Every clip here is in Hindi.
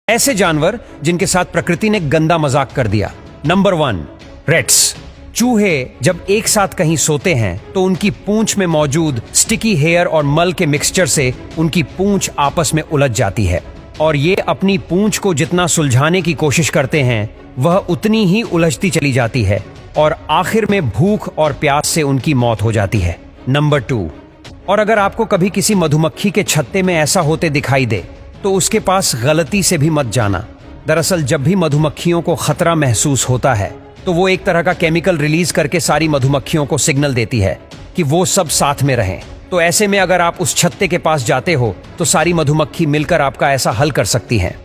ऐसे जानवर जिनके साथ प्रकृति ने गंदा मजाक कर दिया। Number 1, rats. चूहे जब एक साथ कहीं सोते हैं तो उनकी पूंछ में मौजूद स्टिकी हेयर और मल के मिक्सचर से उनकी पूंछ आपस में उलझ जाती है और ये अपनी पूंछ को जितना सुलझाने की कोशिश करते हैं वह उतनी ही उलझती चली जाती है और आखिर में भूख और प्यास से उनकी मौत हो जाती है। नंबर 2, और अगर आपको कभी किसी मधुमक्खी के छत्ते में ऐसा होते दिखाई दे तो उसके पास गलती से भी मत जाना। दरअसल जब भी मधुमक्खियों को खतरा महसूस होता है तो वो एक तरह का केमिकल रिलीज करके सारी मधुमक्खियों को सिग्नल देती है कि वो सब साथ में रहें। तो ऐसे में अगर आप उस छत्ते के पास जाते हो तो सारी मधुमक्खी मिलकर आपका ऐसा हल कर सकती हैं।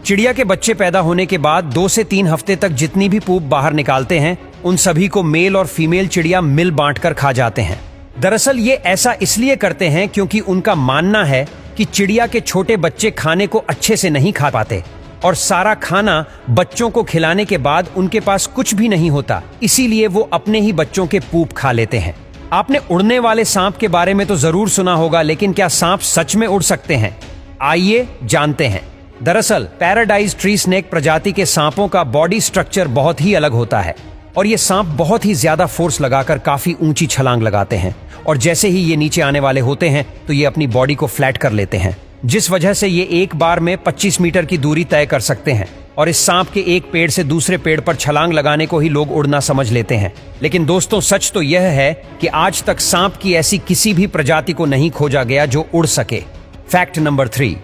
चिड़िया के बच्चे पैदा होने के बाद 2 से 3 हफ्ते तक जितनी भी पूप बाहर निकालते हैं उन सभी को मेल और फीमेल चिड़िया मिल बांटकर खा जाते हैं। दरअसल ये ऐसा इसलिए करते हैं क्योंकि उनका मानना है कि चिड़िया के छोटे बच्चे खाने को अच्छे से नहीं खा पाते और सारा खाना बच्चों को खिलाने के बाद उनके पास कुछ भी नहीं होता, इसीलिए वो अपने ही बच्चों के पूप खा लेते हैं। आपने उड़ने वाले सांप के बारे में तो जरूर सुना होगा, लेकिन क्या सांप सच में उड़ सकते हैं? आइए जानते हैं। दरअसल पैराडाइज ट्री स्नेक प्रजाति के सांपों का बॉडी स्ट्रक्चर बहुत ही अलग होता है और ये सांप बहुत ही ज्यादा फोर्स लगाकर काफी ऊंची छलांग लगाते हैं और जैसे ही ये नीचे आने वाले होते हैं तो ये अपनी बॉडी को फ्लैट कर लेते हैं, जिस वजह से ये एक बार में 25 मीटर की दूरी तय कर सकते हैं। और इस सांप के एक पेड़ से दूसरे पेड़ पर छलांग लगाने को ही लोग उड़ना समझ लेते हैं। लेकिन दोस्तों सच तो यह है कि आज तक सांप की ऐसी किसी भी प्रजाति को नहीं खोजा गया जो उड़ सके। फैक्ट नंबर 3,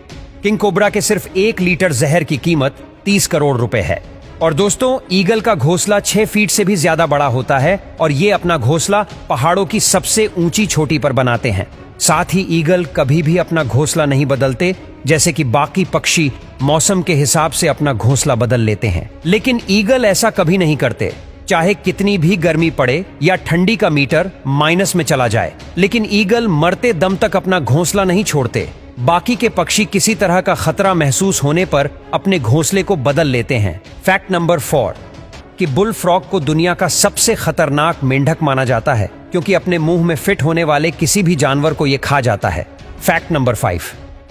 किंग कोबरा के सिर्फ 1 लीटर जहर की कीमत 30 करोड़ रुपए है। और दोस्तों ईगल का घोंसला 6 फीट से भी ज्यादा बड़ा होता है और ये अपना घोंसला पहाड़ों की सबसे ऊंची चोटी पर बनाते हैं। साथ ही ईगल कभी भी अपना घोंसला नहीं बदलते, जैसे कि बाकी पक्षी मौसम के हिसाब से अपना घोंसला बदल लेते हैं, लेकिन ईगल ऐसा कभी नहीं करते। चाहे कितनी भी गर्मी पड़े या ठंडी का मीटर माइनस में चला जाए, लेकिन ईगल मरते दम तक अपना घोंसला नहीं छोड़ते। बाकी के पक्षी किसी तरह का खतरा महसूस होने पर अपने घोंसले को बदल लेते हैं। फैक्ट नंबर 4, कि बुल फ्रॉग को दुनिया का सबसे खतरनाक मेंढक माना जाता है क्योंकि अपने मुंह में फिट होने वाले किसी भी जानवर को यह खा जाता है। फैक्ट नंबर 5,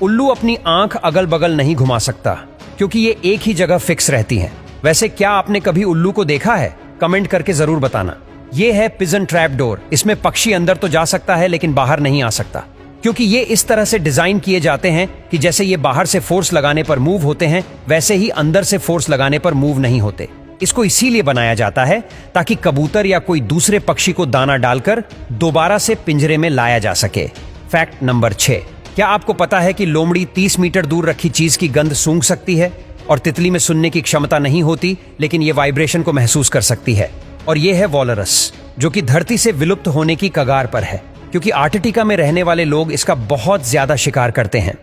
उल्लू अपनी आंख अगल बगल नहीं घुमा सकता क्योंकि ये एक ही जगह फिक्स रहती हैं। वैसे क्या आपने कभी उल्लू को देखा है? कमेंट करके जरूर बताना। ये है पिजन ट्रैप डोर। इसमें पक्षी अंदर तो जा सकता है लेकिन बाहर नहीं आ सकता क्योंकि ये इस तरह से डिजाइन किए जाते हैं कि जैसे ये बाहर से फोर्स लगाने पर मूव होते हैं वैसे ही अंदर से फोर्स लगाने पर मूव नहीं होते। इसको इसीलिए बनाया जाता है ताकि कबूतर या कोई दूसरे पक्षी को दाना डालकर दोबारा से पिंजरे में लाया जा सके। फैक्ट नंबर 6, क्या आपको पता है कि लोमड़ी 30 मीटर दूर रखी चीज की गंध सूंघ सकती है और तितली में सुनने की क्षमता नहीं होती लेकिन ये वाइब्रेशन को महसूस कर सकती है। और ये है वॉलरस, जो कि धरती से विलुप्त होने की कगार पर है क्योंकि आर्कटिका में रहने वाले लोग इसका बहुत ज्यादा शिकार करते हैं।